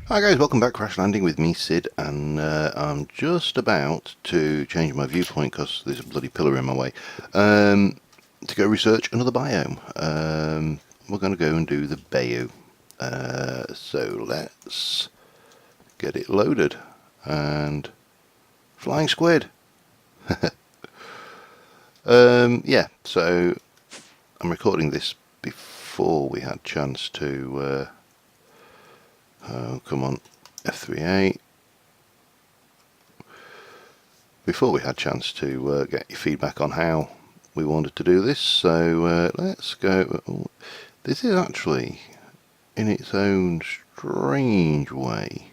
Hi guys, welcome back. Crash Landing with me, Sid, and I'm just about to change my viewpoint because there's a bloody pillar in my way, to go research another biome. We're going to go and do the bayou. So let's get it loaded. And flying squid. Yeah, so I'm recording this before we had chance to oh, come on, F3A. Before we had chance to get your feedback on how we wanted to do this, so let's go. This is actually, in its own strange way,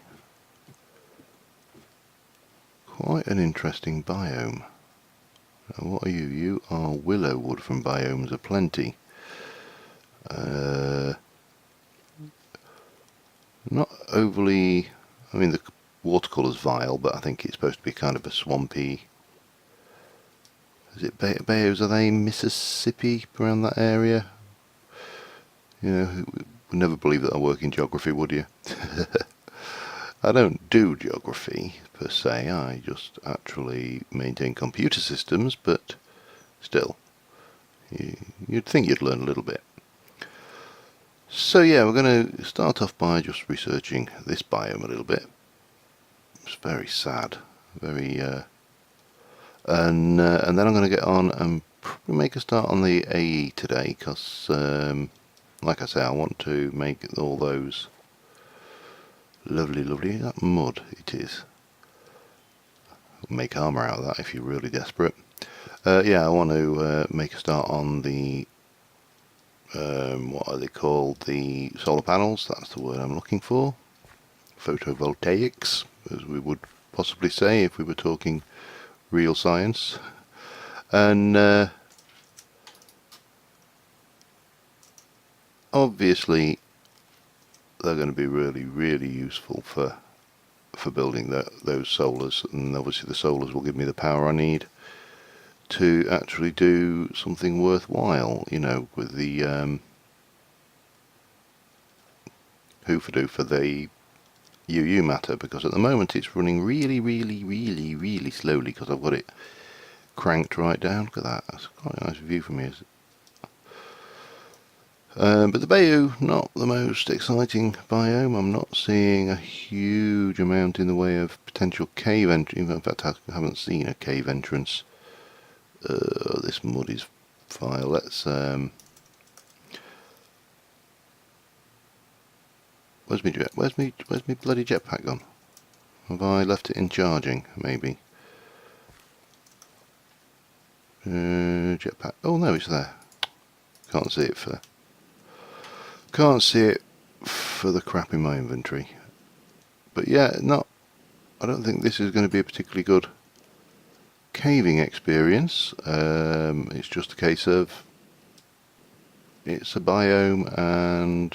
quite an interesting biome. Now, what are you? You are willow wood from Biomes Aplenty. Not overly, I mean the watercolour's vile, but I think it's supposed to be kind of a swampy. Is it bayous? Are they Mississippi, around that area? You know, you would never believe that I work in geography, would you? I don't do geography per se, I just actually maintain computer systems, but still, you'd think you'd learn a little bit. So yeah, we're going to start off by just researching this biome a little bit. It's very sad, very, and then I'm going to get on and probably make a start on the AE today, because, like I say, I want to make all those lovely, that mud it is. Make armour out of that if you're really desperate. Yeah, I want to make a start on the what are they called? The solar panels. That's the word I'm looking for. Photovoltaics, as we would possibly say if we were talking real science. And obviously, they're going to be really useful for building those solars, and obviously the solars will give me the power I need to actually do something worthwhile, you know, with the hoofa-doo for the UU matter, because at the moment it's running really slowly because I've got it cranked right down. Look at that, that's quite a nice view from here. But the bayou, not the most exciting biome. I'm not seeing a huge amount in the way of potential cave entrance. In fact, I haven't seen a cave entrance. This mud is vile. Let's where's me bloody jetpack gone? Have I left it in charging? Maybe. Jetpack. Oh no, it's there. Can't see it for the crap in my inventory. But yeah, I don't think this is going to be a particularly good caving experience. It's just a case of it's a biome, and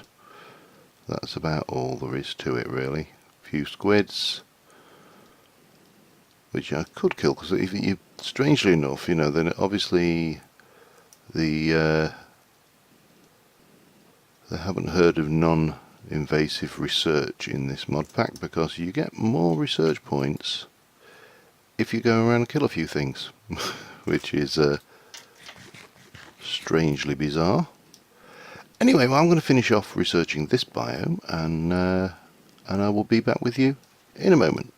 that's about all there is to it, really. A few squids, which I could kill, because if you, strangely enough, you know, then obviously they haven't heard of non-invasive research in this mod pack, because you get more research points if you go around and kill a few things, which is strangely bizarre. Anyway, well, I'm going to finish off researching this biome, and I will be back with you in a moment.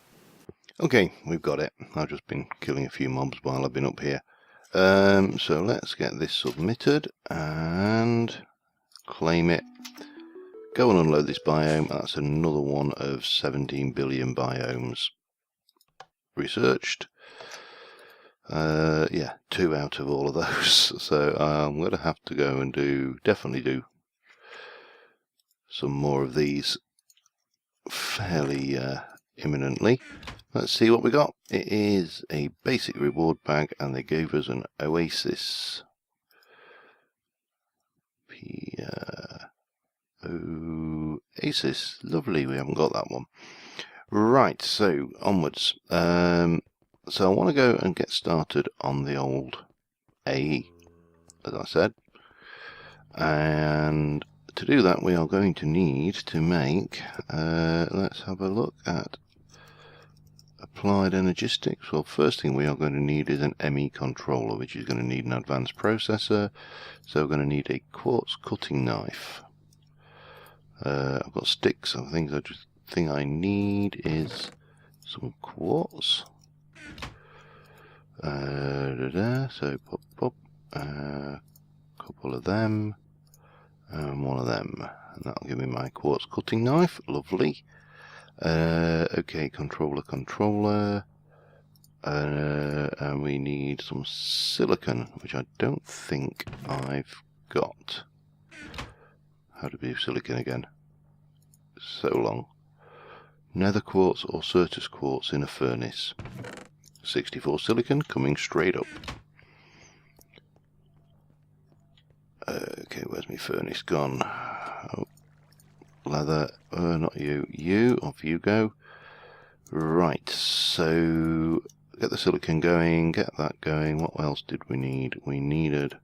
Okay, we've got it. I've just been killing a few mobs while I've been up here. So let's get this submitted and claim it. Go and unload this biome. That's another one of 17 billion biomes researched. Yeah, 2 out of all of those. So I'm going to have to go and definitely do some more of these fairly imminently. Let's see what we got. It is a basic reward bag, and they gave us an oasis. Oasis, lovely. We haven't got that one. Right, so onwards. So I want to go and get started on the old AE, as I said, and to do that, we are going to need to make, let's have a look at applied energistics. Well, first thing we are going to need is an ME controller, which is going to need an advanced processor. So we're going to need a quartz cutting knife. I've got sticks and things. I just think I need is some quartz. So pop, a couple of them, and one of them, and that'll give me my quartz cutting knife. Lovely. Okay, controller, and we need some silicon, which I don't think I've got. How to do silicon again? So long. Nether quartz or Certus quartz in a furnace. 64 silicon coming straight up. Okay, where's my furnace gone? Oh, leather, not you. You, off you go. Right, so get the silicon going, get that going. What else did we need? We needed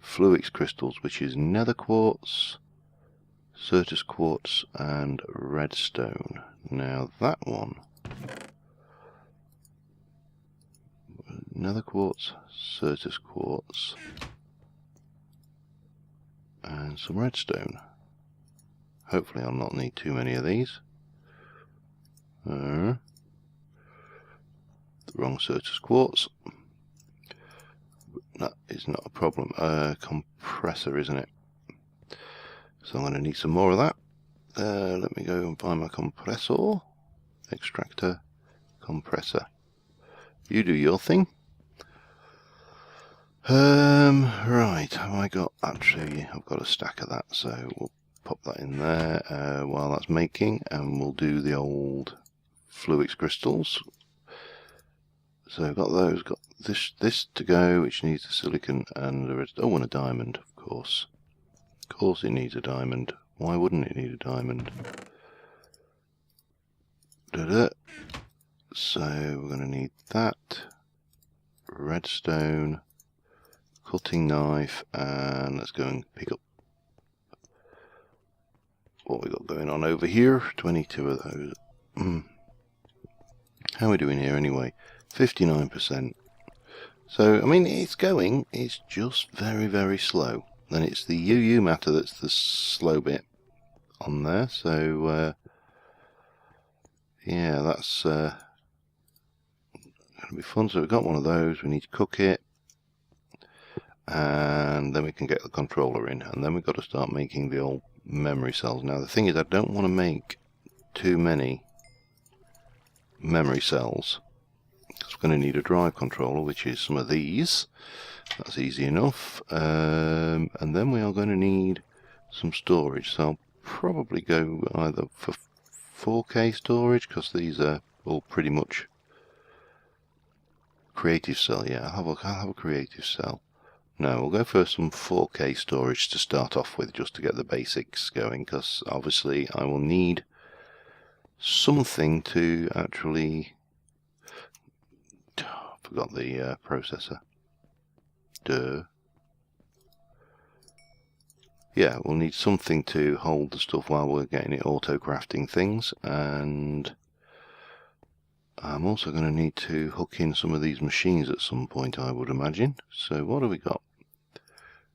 Fluix crystals, which is nether quartz, Certus quartz, and redstone. Now that one, nether quartz, Certus quartz, and some redstone. Hopefully I'll not need too many of these. The wrong Certus quartz. That is not a problem. Compressor, isn't it? So I'm going to need some more of that. Let me go and find my compressor. Extractor, compressor. You do your thing. Right, have I got, actually I've got a stack of that, so we'll pop that in there while that's making, and we'll do the old Fluix crystals. So I've got those, got this to go, which needs the silicon and the rest. Oh, and a diamond, of course. Of course it needs a diamond. Why wouldn't it need a diamond? So we're going to need that, redstone, cutting knife, and let's go and pick up what we got going on over here. 22 of those. How are we doing here anyway? 59%. So I mean, it's going, it's just very, very slow. Then it's the UU matter that's the slow bit on there. So yeah, that's going to be fun. So we've got one of those. We need to cook it, and then we can get the controller in, and then we've got to start making the old memory cells. Now the thing is, I don't want to make too many memory cells, because we're going to need a drive controller, which is some of these. That's easy enough. And then we are going to need some storage, so I'll probably go either for 4K storage, because these are all pretty much creative cell. Yeah, I'll have a creative cell. No, we'll go for some 4K storage to start off with, just to get the basics going, because obviously I will need something to actually... forgot the processor. Duh. Yeah, we'll need something to hold the stuff while we're getting it auto-crafting things, and I'm also going to need to hook in some of these machines at some point, I would imagine. So what have we got?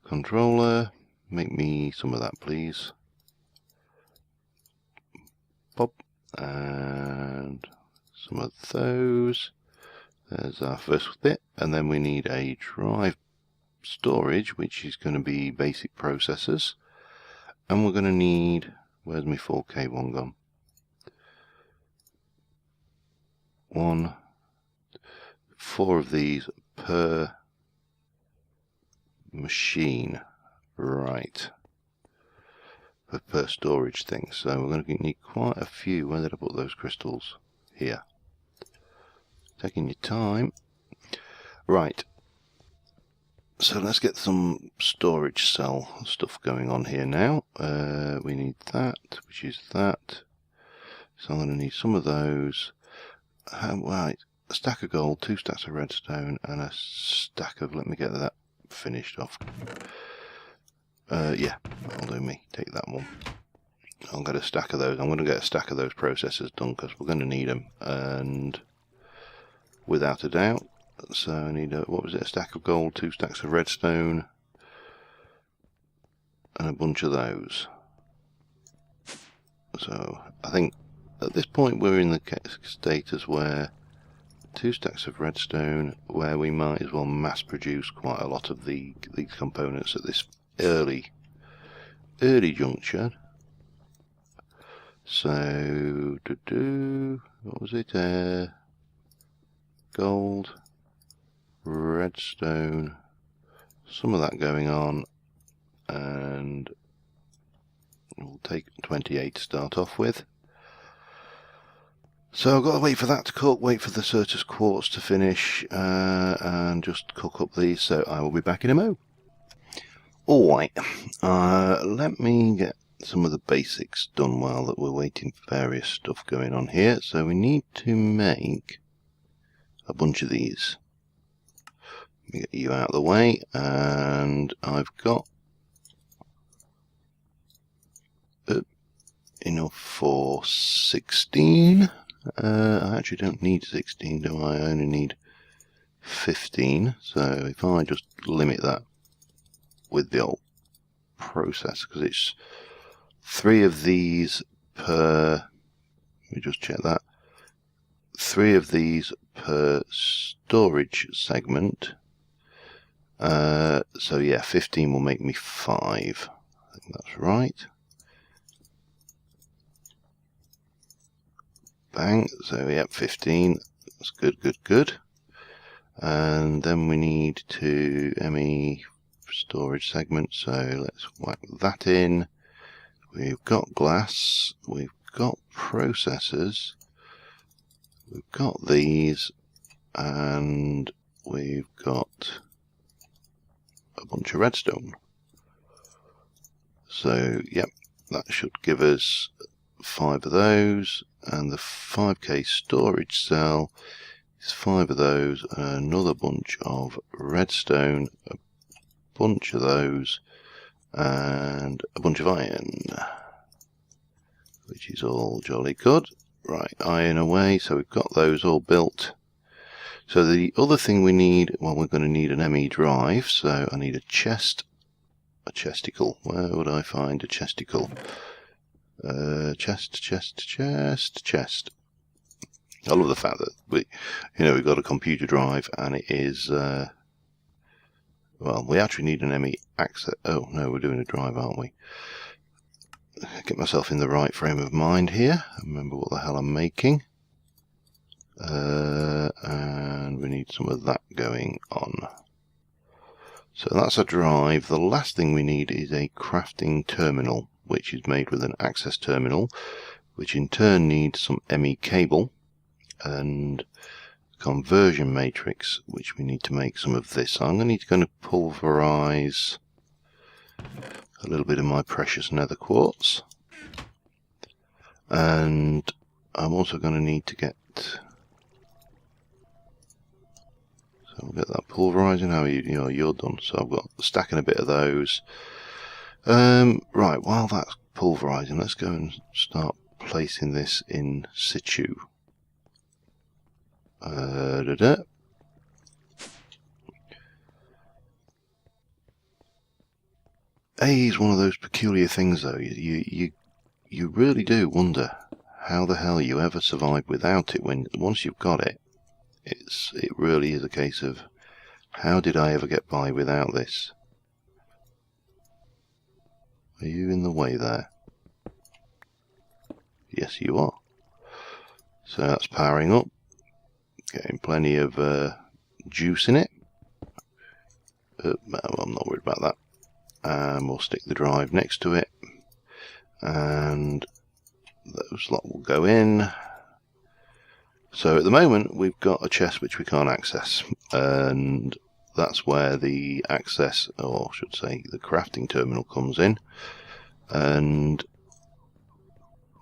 Controller, make me some of that please. Pop, and some of those. There's our first bit, and then we need a drive storage, which is going to be basic processors, and we're going to need, where's my 4K one gone? 4 of these per machine, right, per storage thing. So we're going to need quite a few. Where did I put those crystals? Here. Taking your time. Right, so let's get some storage cell stuff going on here now. We need that, which is that. So I'm going to need some of those. Right, a stack of gold, 2 stacks of redstone, and a stack of, let me get that finished off. Yeah, that'll do me. Take that one. I'll get a stack of those. I'm going to get a stack of those processors done because we're going to need them, and without a doubt. So I need what was it? A stack of gold, 2 stacks of redstone, and a bunch of those. So I think at this point we're in the status where 2 stacks of redstone, where we might as well mass produce quite a lot of these components at this early juncture. So what was it? Gold, redstone, some of that going on, and we'll take 28 to start off with. So I've got to wait for that to cook, wait for the Certus quartz to finish, and just cook up these, so I will be back in a mo. Alright, let me get some of the basics done while that we're waiting for various stuff going on here. So we need to make a bunch of these. Let me get you out of the way, and I've got enough for 16. I actually don't need 16, do I? I only need 15. So if I just limit that with the old process, because it's 3 of these per, let me just check that, 3 of these per storage segment. So yeah, 15 will make me 5. I think that's right. Bang. So yeah, 15. That's good. And then we need to ME storage segment. So let's whack that in. We've got glass. We've got processors. We've got these, and we've got a bunch of redstone. So yep, that should give us 5 of those, and the 5k storage cell is 5 of those, and another bunch of redstone, a bunch of those, and a bunch of iron, which is all jolly good. Right, iron away, so we've got those all built. So the other thing we need, well, we're going to need an ME drive, so I need a chest, a chesticle. Where would I find a chesticle? Chest. I love the fact that we've got a computer drive, and it is, well, we actually need an ME access. Oh no, we're doing a drive, aren't we? Get myself in the right frame of mind here. Remember what the hell I'm making. And we need some of that going on. So that's a drive. The last thing we need is a crafting terminal, which is made with an access terminal, which in turn needs some ME cable and conversion matrix, which we need to make some of this. So I'm going to pulverize a little bit of my precious nether quartz, and I'm also going to need to get, so we'll get that pulverizing. How are you? You're done. So I've got stacking a bit of those. Right, while that's pulverizing, let's go and start placing this in situ. A is one of those peculiar things, though. You really do wonder how the hell you ever survive without it. When once you've got it, it really is a case of how did I ever get by without this? Are you in the way there? Yes, you are. So that's powering up, getting plenty of juice in it. Well, I'm not worried about that. And we'll stick the drive next to it, and those lot will go in. So at the moment we've got a chest which we can't access, and that's where the access, or I should say the crafting terminal, comes in. And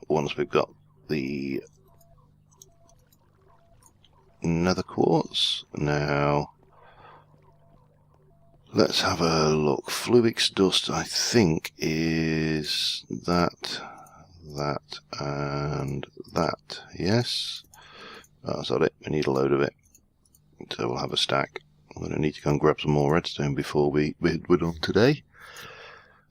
once we've got the nether quartz, now let's have a look. Fluix dust, I think, is that, and that. Yes, that's it. We need a load of it, so we'll have a stack. I'm going to need to go and grab some more redstone before we're done today.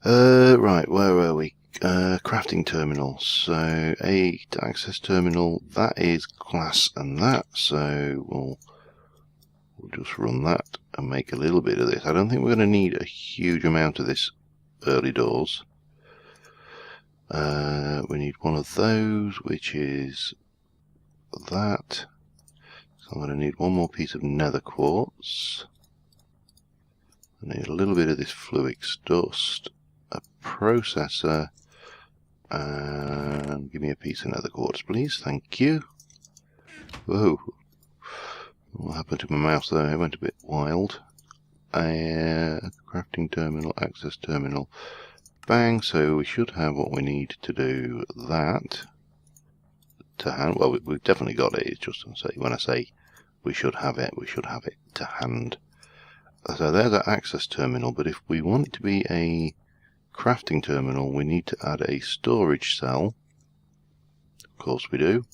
Right, where were we? Crafting terminal. So 8 access terminal. That is glass and that. So we'll just run that and make a little bit of this. I don't think we're going to need a huge amount of this early doors. We need one of those, which is that. So I'm going to need one more piece of nether quartz. I need a little bit of this fluix dust, a processor, and give me a piece of nether quartz, please. Thank you. Whoa. What happened to my mouse there? It went a bit wild. Crafting terminal, access terminal. Bang. So we should have what we need to do that. To hand. Well, we've definitely got it. It's just when I say we should have it to hand. So there's our access terminal, but if we want it to be a crafting terminal, we need to add a storage cell. Of course we do.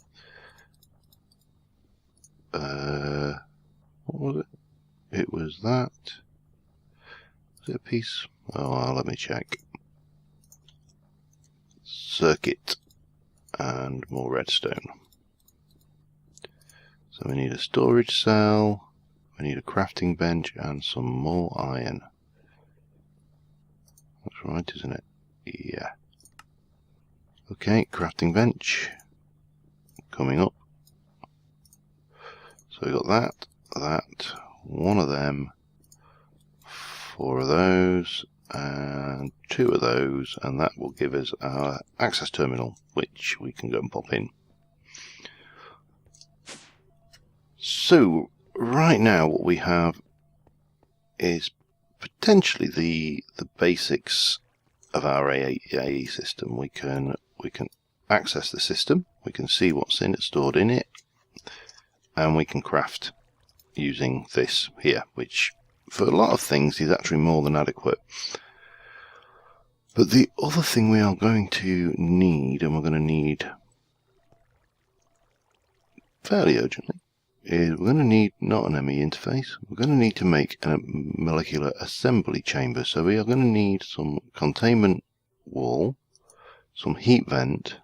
What was it? It was that. Was it a piece? Oh, let me check. Circuit and more redstone. So we need a storage cell. We need a crafting bench and some more iron. That's right, isn't it? Yeah. Okay, crafting bench. Coming up. So we got that, one of them, 4 of those, and 2 of those, and that will give us our access terminal, which we can go and pop in. So, right now what we have is potentially the basics of our AE system. We can access the system, we can see what's stored in it, and we can craft using this here, which for a lot of things is actually more than adequate. But the other thing we are going to need, and we're going to need fairly urgently, is we're going to need not an ME interface, we're going to need to make a molecular assembly chamber. So we are going to need some containment wall, some heat vent,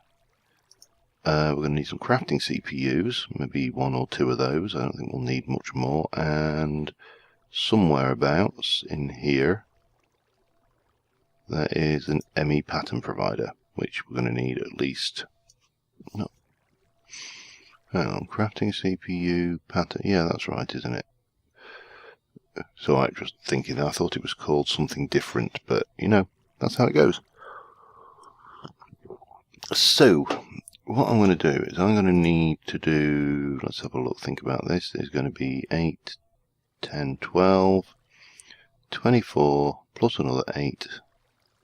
we're going to need some crafting CPUs, maybe 1 or 2 of those. I don't think we'll need much more. And somewhere abouts in here, there is an ME pattern provider, which we're going to need at least. No. Hang on, crafting CPU pattern. Yeah, that's right, isn't it? So I was just thinking, I thought it was called something different, but you know, that's how it goes. So, what I'm going to do is I'm going to need to do, let's have a look, think about this, there's going to be 8, 10, 12, 24, plus another 8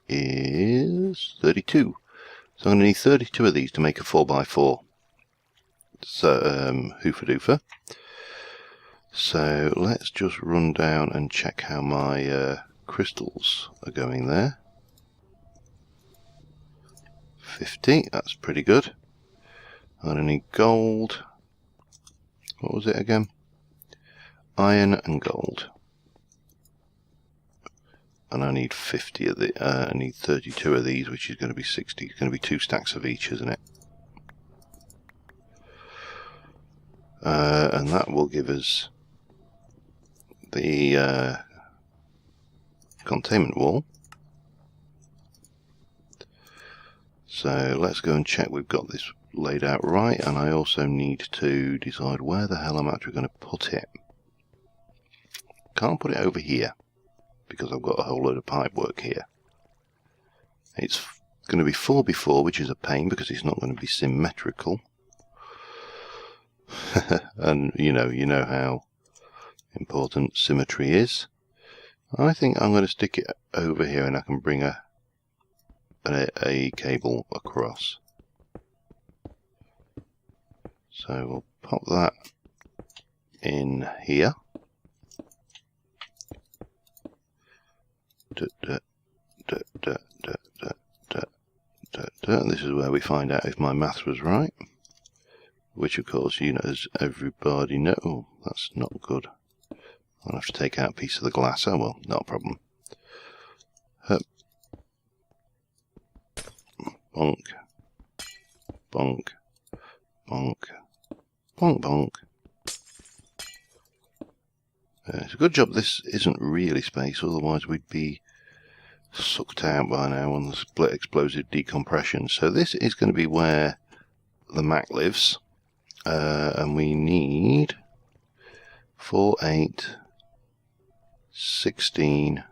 is 32. So I'm going to need 32 of these to make a 4x4. So, hoofa doofa. So let's just run down and check how my crystals are going there. 50, that's pretty good. I'm going to need gold. What was it again? Iron and gold. And I need 50 of the. I need 32 of these, which is going to be 60. It's going to be 2 stacks of each, isn't it? And that will give us the containment wall. So let's go and check we've got this laid out right, and I also need to decide where the hell I'm actually going to put it. Can't put it over here because I've got a whole load of pipe work here. It's going to be 4x4, which is a pain because it's not going to be symmetrical. And you know how important symmetry is. I think I'm going to stick it over here, and I can bring a cable across. So we'll pop that in here. This is where we find out if my maths was right. Which, of course, you know, as everybody knows. Oh, that's not good. I'll have to take out a piece of the glass. Oh well, not a problem. Hup. Bonk. Bonk. Bonk. Bonk, bonk. It's a good job this isn't really space, otherwise we'd be sucked out by now on the split explosive decompression. So this is going to be where the Mac lives, and we need 4, 8, 16,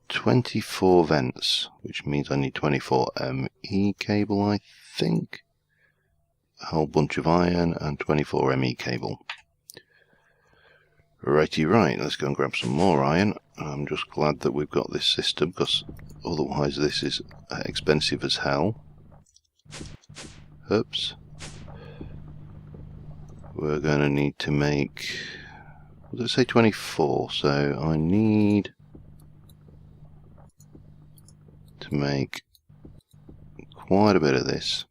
24 vents, which means I need 24 ME cable, I think. A whole bunch of iron and 24 ME cable. Righty right, let's go and grab some more iron. I'm just glad that we've got this system, because otherwise this is expensive as hell. Oops. We're going to need to make, let's say 24, so I need to make quite a bit of this.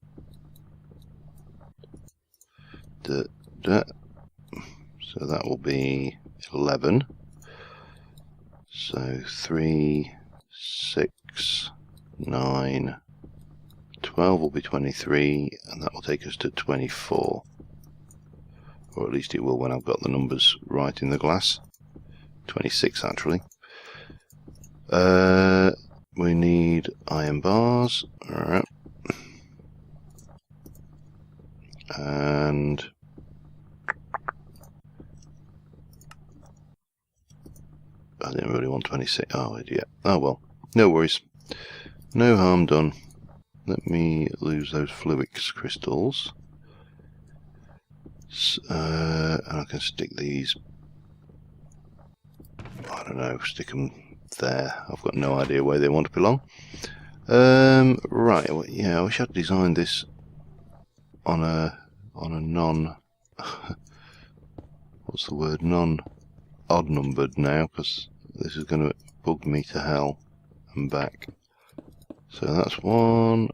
So that will be 11. So 3, 6, 9, 12 will be 23, and that will take us to 24. Or at least it will when I've got the numbers right in the glass. 26 actually. We need iron bars. Alright. And I didn't really want 26. Oh, idiot. Oh well. No worries. No harm done. Let me lose those fluix crystals. And I can stick these, I don't know, stick them there. I've got no idea where they want to belong. Right, well, yeah, I wish I'd designed this on a non what's the word, non odd numbered now, because this is going to bug me to hell and back. So that's 1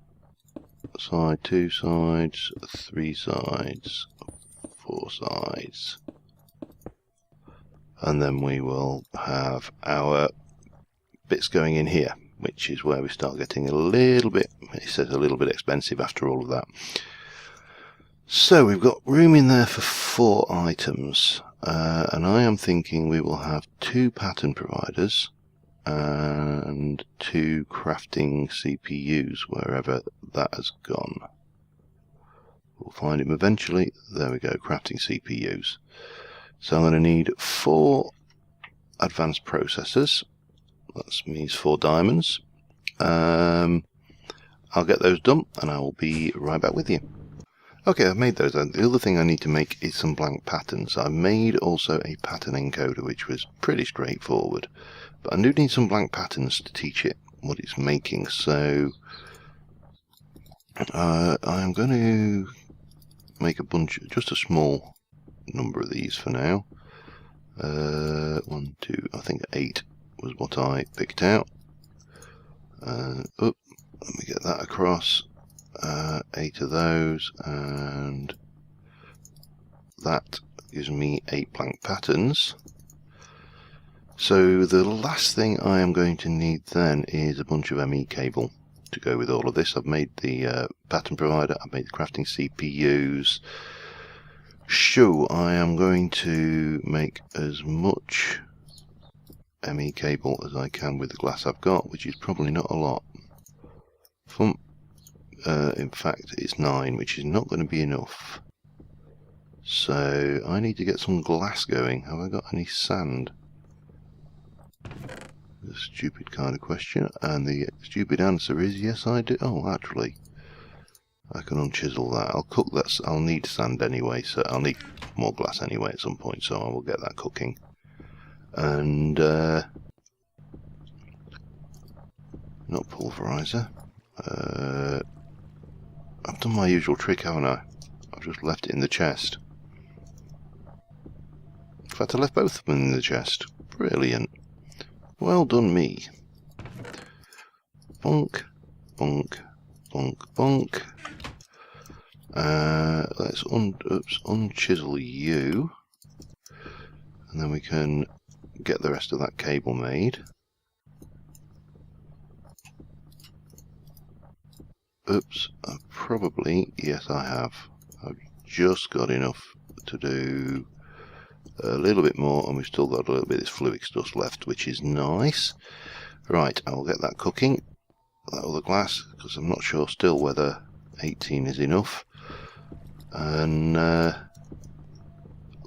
side, 2 sides, 3 sides, 4 sides, and then we will have our bits going in here, which is where we start getting a little bit, it says a little bit expensive after all of that. So we've got room in there for 4 items, and I am thinking we will have 2 pattern providers and 2 crafting CPUs wherever that has gone. We'll find him eventually. There we go, crafting CPUs. So I'm going to need 4 advanced processors. That means 4 diamonds. I'll get those done and I will be right back with you. Okay, I've made those. The other thing I need to make is some blank patterns. I made also a pattern encoder, which was pretty straightforward. But I do need some blank patterns to teach it what it's making. So I'm going to make a bunch, just a small number of these for now. 1, 2, I think 8 was what I picked out. Let me get that across. 8 of those, and that gives me 8 blank patterns. So the last thing I am going to need then is a bunch of ME cable to go with all of this. I've made the pattern provider, I've made the crafting CPUs. So I am going to make as much ME cable as I can with the glass I've got, which is probably not a lot. In fact, it's 9, which is not going to be enough. So I need to get some glass going. Have I got any sand? A stupid kind of question, and the stupid answer is yes, I do. Oh, actually, I can unchisel that. I'll cook that. I'll need sand anyway, so I'll need more glass anyway at some point, so I will get that cooking. And not pulverizer. I've done my usual trick, haven't I? I've just left it in the chest. In fact, I left both of them in the chest. Brilliant. Well done me. bonk, bonk, bonk, bonk. Let's unchisel you, and then we can get the rest of that cable made. Oops, yes I have. I've just got enough to do a little bit more, and we've still got a little bit of this fluid stuff left, which is nice. Right, I will get that cooking, that other glass, because I'm not sure still whether 18 is enough. And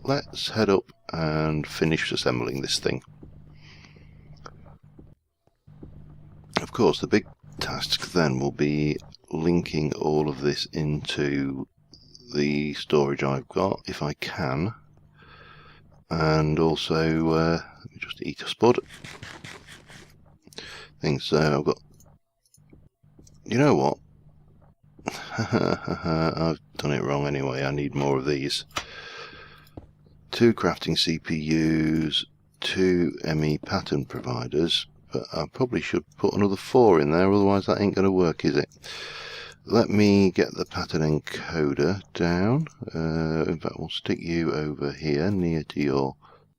let's head up and finish assembling this thing. Of course, the big task then will be linking all of this into the storage I've got, if I can. And also, let me just eat a spud. So I've got, you know what? I've done it wrong anyway. I need more of these. 2 crafting CPUs, 2 ME pattern providers, but I probably should put another 4 in there, otherwise that ain't going to work, is it? Let me get the pattern encoder down. In fact, we'll stick you over here near to your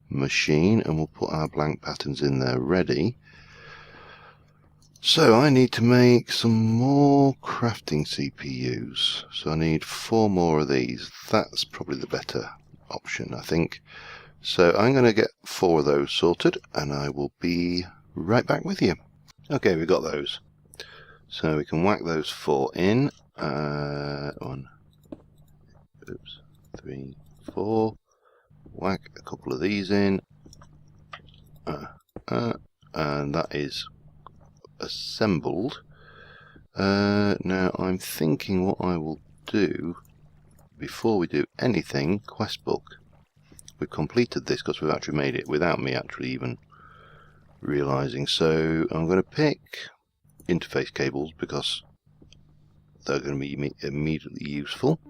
machine, and we'll put our blank patterns in there ready. So I need to make some more crafting CPUs. So I need 4 more of these. That's probably the better option, I think. So I'm going to get 4 of those sorted, and I will be right back with you. Okay, we've got those. So we can whack those 4 in. 1, 3, 4. Whack a couple of these in. And that is assembled. Now I'm thinking what I will do before we do anything. Quest book. We've completed this because we've actually made it without me actually even realizing. So I'm going to pick interface cables because they're going to be immediately useful.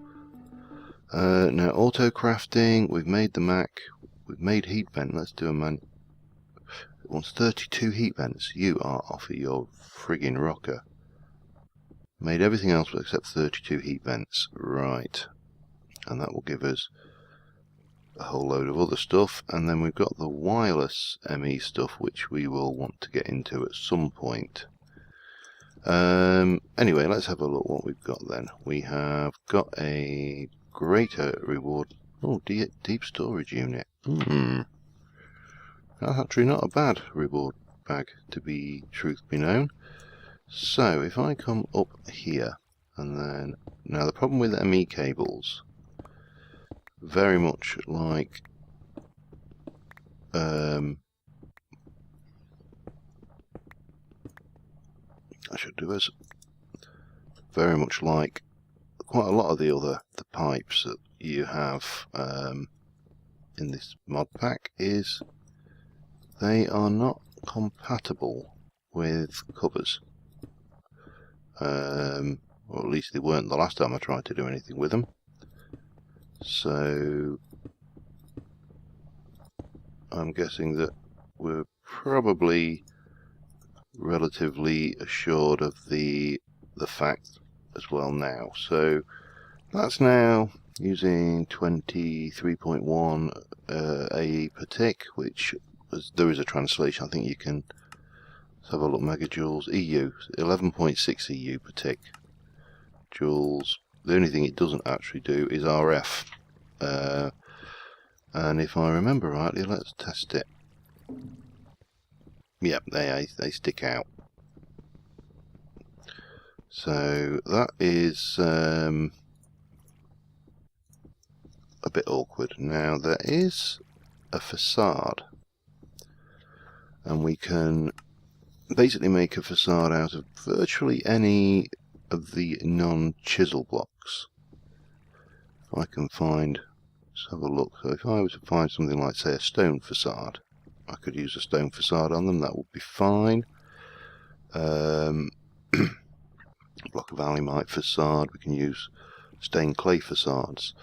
Now auto crafting, we've made the Mac, we've made heat vent. Let's do a man. It wants 32 heat vents. You are off of your friggin' rocker. Made everything else except 32 heat vents. Right. And that will give us a whole load of other stuff. And then we've got the wireless ME stuff, which we will want to get into at some point. Anyway, let's have a look what we've got then. We have got a greater reward. Oh, deep storage unit. That's actually not a bad reward bag, to be truth be known. So if I come up here, and then now the problem with ME cables, very much like I should do is very much like quite a lot of the pipes that you have in this mod pack, is they are not compatible with covers. Or at least they weren't the last time I tried to do anything with them. So I'm guessing that we're probably relatively assured of the fact as well now. So that's now using 23.1 AE per tick, which there is a translation. I think you can have a look. Megajoules EU 11.6 EU per tick. Joules. The only thing it doesn't actually do is RF. And if I remember rightly, let's test it. Yep, they stick out. So that is a bit awkward. Now there is a facade, and we can basically make a facade out of virtually any of the non-chisel blocks. If I can find, let's have a look. So if I were to find something like, say, a stone facade, I could use a stone facade on them. That would be fine. Block of alumite facade. We can use stained clay facades,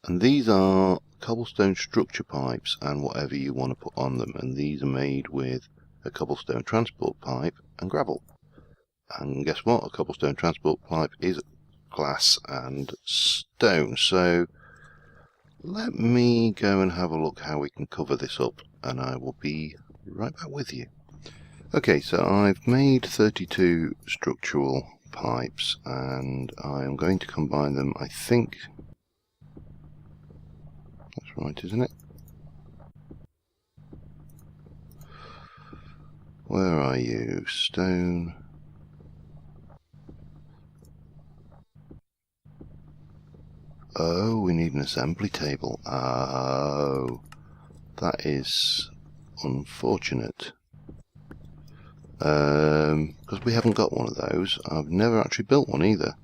and these are cobblestone structure pipes and whatever you want to put on them. And these are made with a cobblestone transport pipe and gravel. And guess what? A cobblestone transport pipe is glass and stone. So let me go and have a look how we can cover this up, and I will be right back with you. Okay, so I've made 32 structural pipes, and I'm going to combine them. I think that's right, isn't it? Where are you? Stone. Oh, we need an assembly table. Oh, that is unfortunate. Because we haven't got one of those. I've never actually built one either,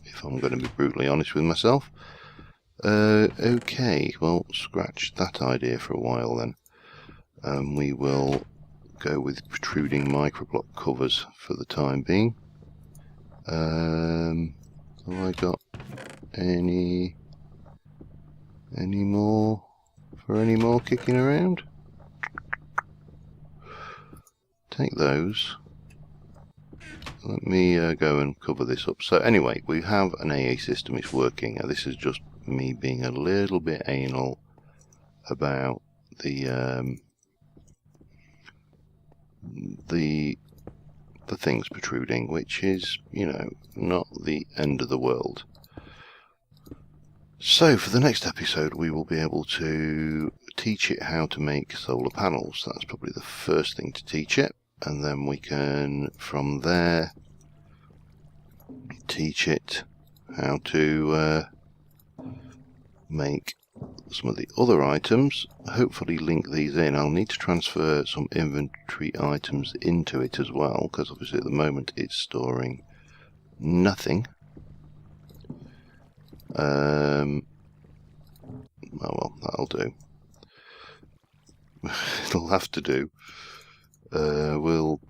if I'm going to be brutally honest with myself. Okay, well, scratch that idea for a while then. We will go with protruding microblock covers for the time being. Have I got any more kicking around? Take those. Let me go and cover this up. So anyway, we have an AA system. It's working. This is just me being a little bit anal about the things protruding, which is, you know, not the end of the world. So for the next episode we will be able to teach it how to make solar panels. That's probably the first thing to teach it, and then we can from there teach it how to make some of the other items. Hopefully link these in. I'll need to transfer some inventory items into it as well, because obviously at the moment it's storing nothing. Oh well, that'll do. It'll have to do. We'll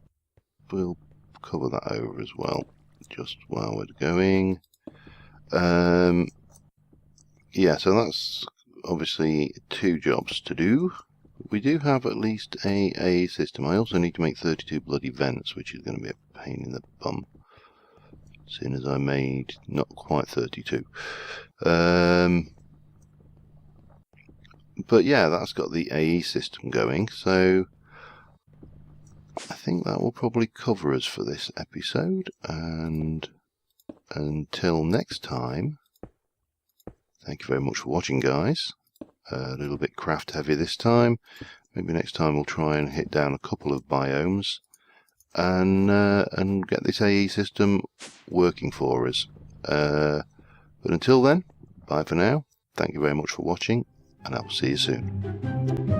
cover that over as well, just while we're going. Yeah, so that's obviously 2 jobs to do. We do have at least a system. I also need to make 32 bloody vents, which is going to be a pain in the bum, seeing as I made not quite 32. But yeah, that's got the AE system going, so I think that will probably cover us for this episode, and until next time, thank you very much for watching, guys. A little bit craft heavy this time. Maybe next time we'll try and hit down a couple of biomes and get this AE system working for us. But until then, bye for now. Thank you very much for watching, and I will see you soon.